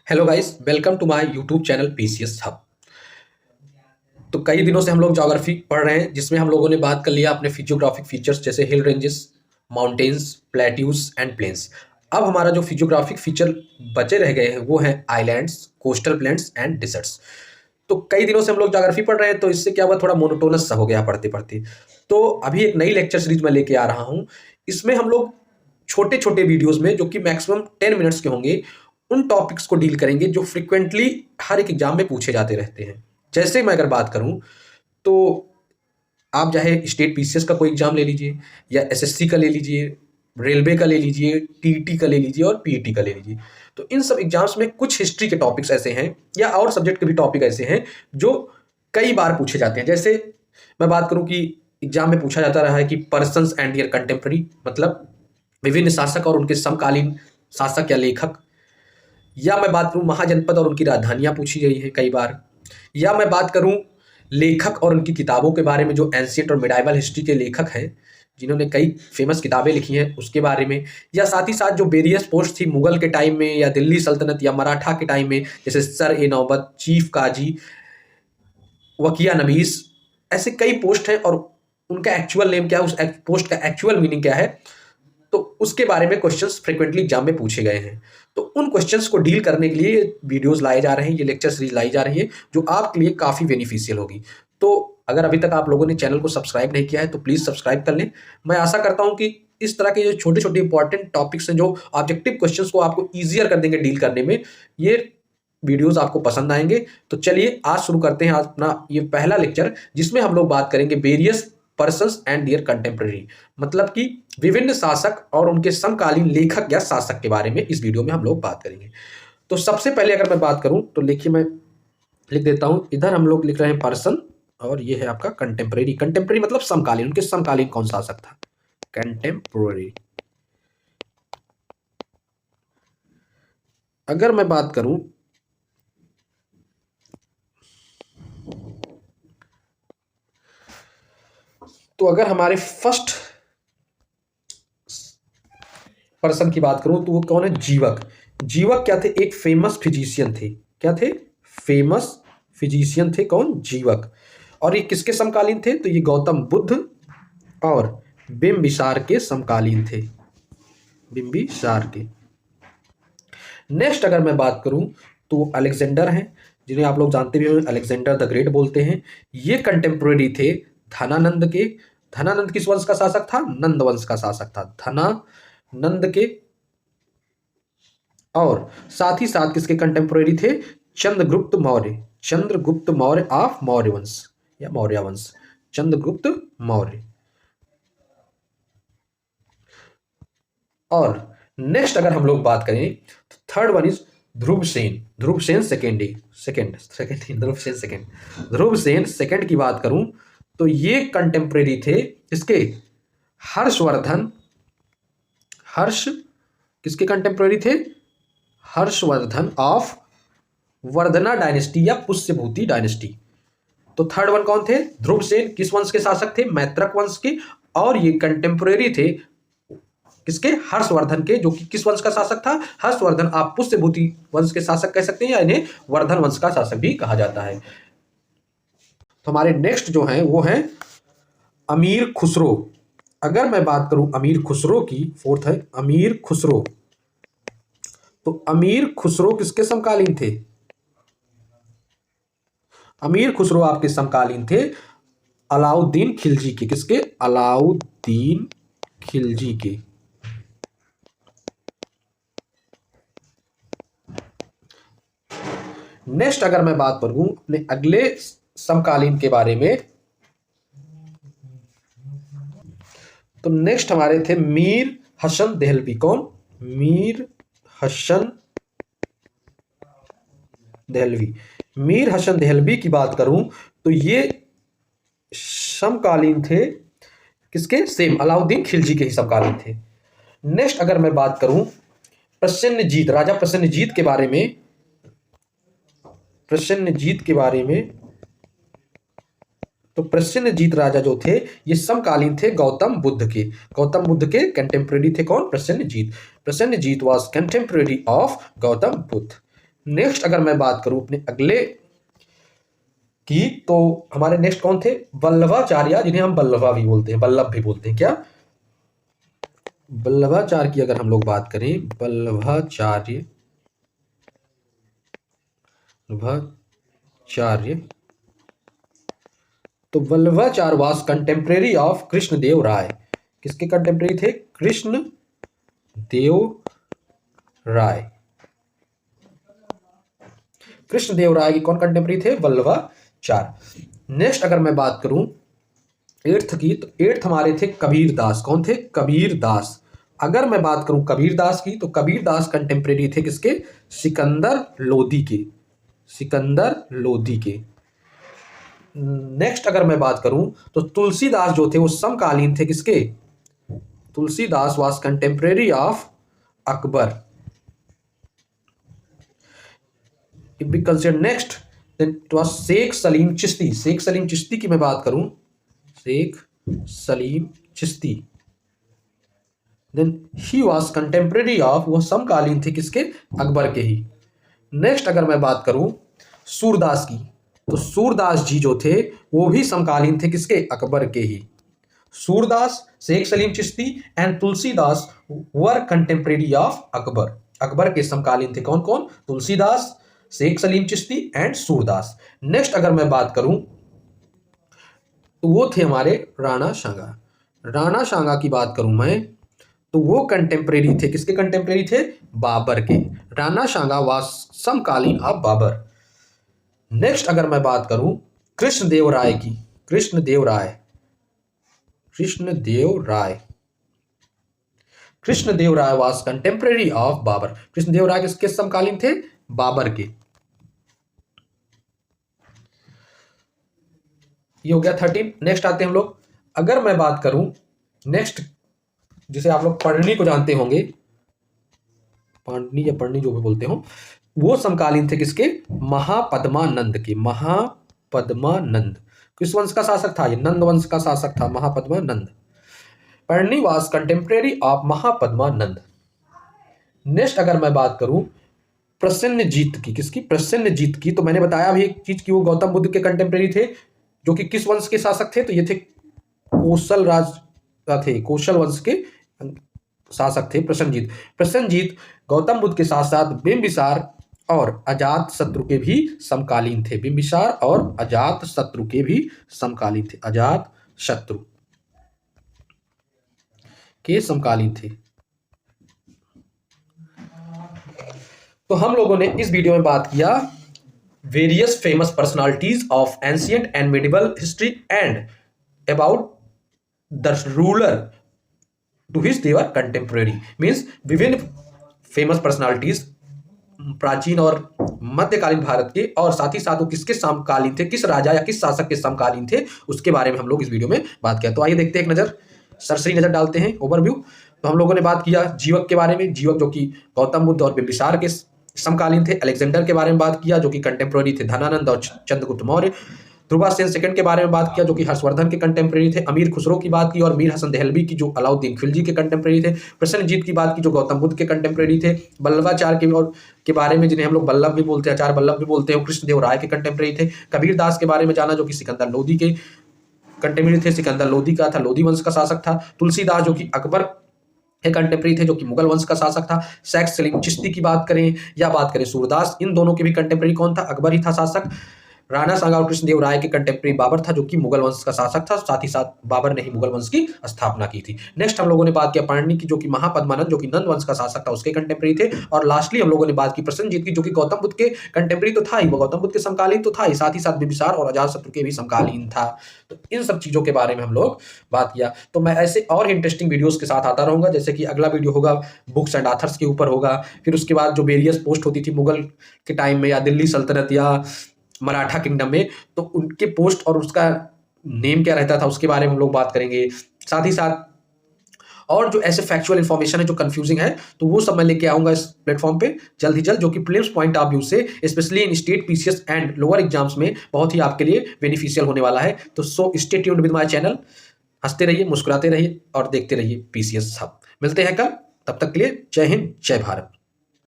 Hello guys, welcome to my YouTube channel PCS hub. तो कई दिनों से हम लोग ज्योग्राफी पढ़ रहे हैं, जिसमें हम लोगों ने बात कर लिया अपने फिजियोग्राफिक फीचर्स जैसे hill ranges, mountains, plateaus and plains. अब हमारा जो फिजियोग्राफिक फीचर बचे रह गए हैं वो हैं आइलैंड्स, कोस्टल प्लेन्स एंड डिसर्ट्स। तो कई दिनों से हम लोग ज्योग्राफी पढ़ रहे हैं, तो इससे क्या हुआ, थोड़ा मोनोटोनस सा हो गया पढ़ते पढ़ते। तो अभी एक नई लेक्चर सीरीज में लेके आ रहा हूँ। इसमें हम लोग छोटे छोटे वीडियोस में, जो कि मैक्सिमम 10 मिनट्स के होंगे, उन टॉपिक्स को डील करेंगे जो फ्रिक्वेंटली हर एक एग्जाम में पूछे जाते रहते हैं। जैसे मैं अगर बात करूं, तो आप चाहे स्टेट पीसीएस का कोई एग्जाम ले लीजिए, या एसएससी का ले लीजिए, रेलवे का ले लीजिए, टीईटी का ले लीजिए और पीईटी का ले लीजिए। तो इन सब एग्जाम्स में कुछ हिस्ट्री के टॉपिक्स ऐसे हैं, या और सब्जेक्ट के भी टॉपिक ऐसे हैं जो कई बार पूछे जाते हैं। जैसे मैं बात करूं कि एग्जाम में पूछा जाता रहा है कि पर्सन्स एंड देयर कंटेम्प्रेरी, मतलब विभिन्न शासक और उनके समकालीन शासक या लेखक। या मैं बात करूं महाजनपद और उनकी राजधानियां पूछी गई हैं कई बार। या मैं बात करूं लेखक और उनकी किताबों के बारे में, जो एंशियंट और मिडाइवल हिस्ट्री के लेखक हैं जिन्होंने कई फेमस किताबें लिखी हैं, उसके बारे में। या साथ ही साथ जो वेरियस पोस्ट थी मुगल के टाइम में, या दिल्ली सल्तनत या मराठा के टाइम में, जैसे सर ए नौबत, चीफ काजी, वकिया नबीस, ऐसे कई पोस्ट हैं, और उनका एक्चुअल नेम क्या है, उस पोस्ट का एक्चुअल मीनिंग क्या है, तो उसके बारे में क्वेश्चंस फ्रिक्वेंटली एग्जाम में पूछे गए हैं। तो उन क्वेश्चंस को डील करने के लिए ये वीडियोस लाए जा रहे हैं, ये लेक्चर सीरीज लाई जा रही है, जो आपके लिए काफ़ी बेनिफिशियल होगी। तो अगर अभी तक आप लोगों ने चैनल को सब्सक्राइब नहीं किया है तो प्लीज़ सब्सक्राइब कर लें। मैं आशा करता हूं कि इस तरह के जो छोटे छोटे इंपॉर्टेंट टॉपिक्स हैं, जो ऑब्जेक्टिव क्वेश्चंस को आपको ईजियर कर देंगे डील करने में, ये वीडियोस आपको पसंद आएंगे। तो चलिए आज शुरू करते हैं अपना ये पहला लेक्चर, जिसमें हम लोग बात करेंगे various persons and their contemporary, मतलब कि विभिन्न शासक और उनके समकालीन लेखक या शासक के बारे में इस वीडियो में हम लोग बात करेंगे। तो सबसे पहले अगर मैं बात करूं तो देखिए, मैं लिख देता हूं, इधर हम लोग लिख रहे हैं पर्सन, और ये है आपका कंटेम्प्रेरी। कंटेम्प्रेरी मतलब समकालीन, उनके समकालीन कौन शासक था, कंटेम्प्रेरी। अगर मैं बात करूं तो अगर हमारे फर्स्ट पर्सन की बात करूं तो वो कौन है, जीवक। जीवक क्या थे, एक फेमस फिजिशियन थे। क्या थे, फेमस फिजिशियन थे, कौन, जीवक। और ये किसके समकालीन थे, तो ये गौतम बुद्ध और बिंबिसार के समकालीन थे, बिंबिसार के। नेक्स्ट अगर मैं बात करूं तो अलेक्जेंडर हैं, जिन्हें आप लोग जानते भी होंगे, अलेक्जेंडर द ग्रेट बोलते हैं। ये कंटेम्प्रेरी थे धनानंद के। धनानंद किस वंश का शासक था, नंद वंश का शासक था, धनानंद के। और साथ ही साथ किसके कंटेम्प्रेरी थे, चंद्रगुप्त मौर्य, चंद्रगुप्त मौर्य ऑफ मौर्य वंश या मौर्य वंश, चंद्रगुप्त मौर्य। और नेक्स्ट अगर हम लोग बात करें तो third one is Dhruvasena. Dhruvasena Dhruvasena second की बात करूं तो ये कंटेम्प्रेरी थे इसके, हर्षवर्धन। हर्ष किसके कंटेम्प्रेरी थे, हर्षवर्धन ऑफ वर्धना डायनेस्टी या पुष्यभूति डायनेस्टी। तो थर्ड वन कौन थे, ध्रुवसेन किस वंश के शासक थे, मैत्रक वंश के। और ये कंटेम्प्रेरी थे किसके, हर्षवर्धन के, जो कि किस वंश का शासक था, हर्षवर्धन। आप पुष्यभूति वंश के शासक कह सकते हैं, या इन्हें वर्धन वंश का शासक भी कहा जाता है। तो हमारे नेक्स्ट जो हैं वो हैं अमीर खुसरो। अगर मैं बात करूं अमीर खुसरो की, फोर्थ है अमीर खुसरो। तो अमीर खुसरो किसके समकालीन थे, अमीर खुसरो आपके समकालीन थे अलाउद्दीन खिलजी के। किसके, अलाउद्दीन खिलजी के। नेक्स्ट अगर मैं बात करूं अपने अगले समकालीन के बारे में, तो नेक्स्ट हमारे थे मीर हसन देहलवी। कौन, मीर हसन देहलवी। मीर हसन देहलवी की बात करूं तो ये समकालीन थे किसके, सेम अलाउद्दीन खिलजी के ही समकालीन थे। नेक्स्ट अगर मैं बात करूं प्रसेनजीत, राजा प्रसेनजीत के बारे में, प्रसेनजीत के बारे में, तो प्रसेनजीत राजा जो थे ये समकालीन थे गौतम बुद्ध के। गौतम बुद्ध के कंटेम्प्रेरी थे कौन, Prasenjit. Prasenjit was contemporary of Gautam Buddha. Next अगर मैं बात करूं अपने अगले की, तो हमारे नेक्स्ट कौन थे? वल्लभाचार्य, जिन्हें हम वल्लभा भी बोलते हैं, वल्लभ भी बोलते हैं। क्या? वल्लभाचार्य की अगर हम लोग बात करें, वल्लभाचार्य, तो Vallabhacharya was contemporary of Krishnadeva Raya. किसके कंटेम्प्रेरी थे? कृष्ण देव राय। कृष्णदेव राय के कौन कंटेम्प्रेरी थे? वल्लभाचार्य। नेक्स्ट अगर मैं बात करूं एट्थ की, तो एट्थ हमारे थे कबीर दास। कौन थे? कबीर दास। अगर मैं बात करूं कबीर दास की, तो कबीर दास कंटेम्प्रेरी थे किसके? सिकंदर लोदी के। सिकंदर लोदी के। नेक्स्ट अगर मैं बात करूं तो तुलसीदास जो थे वो समकालीन थे किसके? Tulsidas was contemporary of Akbar. If we consider next, then it was Sheikh Salim Chishti. Sheikh Salim Chishti की मैं बात करूं, Sheikh Salim Chishti, then he was contemporary of, वो समकालीन थे किसके? अकबर के ही। नेक्स्ट अगर मैं बात करूं सूरदास की, तो सूरदास जी जो थे वो भी समकालीन थे किसके? अकबर के ही। Surdas, Shaikh Salim Chishti and Tulsidas were contemporary of Akbar. Akbar के समकालीन थे कौन कौन? तुलसीदास, शेख सलीम चिश्ती एंड सूरदास। नेक्स्ट अगर मैं बात करूं तो वो थे हमारे राणा सांगा। राणा सांगा की बात करूं मैं, तो वो कंटेम्प्रेरी थे किसके? कंटेम्प्रेरी थे बाबर के। राणा सांगा वाज समकालीन ऑफ बाबर। नेक्स्ट अगर मैं बात करूं कृष्णदेव राय की, Krishnadeva Raya, Krishnadeva Raya, Krishnadeva Raya was contemporary of Babur. Krishnadeva Raya किसके समकालीन थे? बाबर के। ये हो गया 13। नेक्स्ट आते हैं हम लोग, अगर मैं बात करूं नेक्स्ट, जिसे आप लोग पढ़नी को जानते होंगे, पाणनी या पढ़नी जो भी बोलते हो, वो समकालीन थे किसके? महापद्मानंद के। महापद्मानंद किस वंश का शासक था? ये नंद वंश का शासक था महापद्मानंद। पढ़नी was contemporary of Mahapadmananda. Next अगर मैं बात करूं प्रसेनजीत की, किसकी? प्रसेनजीत की, तो मैंने बताया भी एक चीज कि वो गौतम बुद्ध के कंटेम्प्रेरी थे, जो कि किस वंश के शासक थे? तो ये थे कौशल राज थे, कौशल वंश के शासक थे प्रसेनजीत। प्रसेनजीत गौतम बुद्ध के साथ साथ बिंबिसार और अजात शत्रु के भी समकालीन थे। बिंबिसार और अजात शत्रु के भी समकालीन थे। अजात शत्रु के समकालीन थे। तो हम लोगों ने इस वीडियो में बात किया various famous personalities of ancient and medieval history and about the ruler to which they were contemporary. Means विभिन्न फेमस पर्सनालिटीज प्राचीन और मध्यकालीन भारत के, और साथ ही साथ वो किसके समकालीन थे, किस राजा या किस शासक के समकालीन थे, उसके बारे में हम लोग इस वीडियो में बात किया। तो आइए देखते हैं, एक नजर सरसरी नजर डालते हैं, ओवरव्यू। तो हम लोगों ने बात किया जीवक के बारे में, जीवक जो कि गौतम बुद्ध और बिंबिसार के समकालीन थे। अलेक्जेंडर के बारे में बात किया जो कि कंटेम्प्रेरी थे धनानंद और चंद्रगुप्त मौर्य। ध्रुवासेन सेकंड के बारे में बात किया जो कि हर्षवर्धन के कंटेम्प्रेरी थे। अमीर खुसरो की बात की, और मीर हसन देहलवी की जो अलाउद्दीन खिलजी के कंटेम्प्रेरी थे। प्रसेनजीत की बात की जो गौतम बुद्ध के कंटेम्प्रेरी थे। वल्लभाचार्य के बारे में, जिन्हें हम लोग वल्लभ भी बोलते हैं, आचार्य वल्लभ भी बोलते हैं, कृष्णदेव राय के कंटेम्प्रेरी थे। कबीर दास के बारे में जाना जो कि सिकंदर लोदी के कंटेम्प्रेरी थे। सिकंदर लोदी का था, लोदी वंश का शासक था। तुलसीदास जो कि अकबर के कंटेम्प्रेरी थे, जो कि मुगल वंश का शासक था। शेख सलीम चिश्ती की बात करें या बात करें सूरदास, इन दोनों के भी कंटेम्प्रेरी कौन था? अकबर ही था शासक। राणा सांगा और कृष्णदेव राय के कंटेम्प्रेरी बाबर था, जो कि मुगल वंश का शासक था। साथ ही साथ बाबर ने ही मुगल वंश की स्थापना की थी। नेक्स्ट हम लोगों ने बात किया पाणिनि की, जो कि महापद्मानंद जो कि नंद वंश का शासक था, उसके कंटेम्प्रेरी थे। और लास्टली हम लोगों ने बात की प्रसेनजीत की, जो कि गौतम बुद्ध के कंटेम्प्रेरी तो था ही, वो गौतम बुद्ध के समकालीन तो था ही, साथ ही साथ बिंबिसार और अजातशत्रु के भी समकालीन था। तो इन सब चीजों के बारे में हम लोग बात किया। तो मैं ऐसे और इंटरेस्टिंग वीडियोस के साथ आता रहूंगा, जैसे कि अगला वीडियो होगा बुक्स एंड ऑथर्स के ऊपर होगा। फिर उसके बाद जो वेरियस पोस्ट होती थी मुगल के टाइम में या दिल्ली सल्तनत या मराठा किंगडम में, तो उनके पोस्ट और उसका नेम क्या रहता था उसके बारे में हम लोग बात करेंगे। साथ ही साथ और जो ऐसे फैक्चुअल इंफॉर्मेशन है जो कंफ्यूजिंग है, तो वो सब मैं लेके आऊंगा इस प्लेटफॉर्म पे जल्द ही जल्द, जो कि प्रीलिम्स पॉइंट ऑफ व्यू से specially in state PCS and lower exams में बहुत ही आपके लिए बेनिफिशियल होने वाला है। तो so stay tuned with my channel. हंसते रहिए, मुस्कुराते रहिए और देखते रहिए पीसीएस हब। मिलते हैं कल, तब तक के लिए जय हिंद, जय भारत।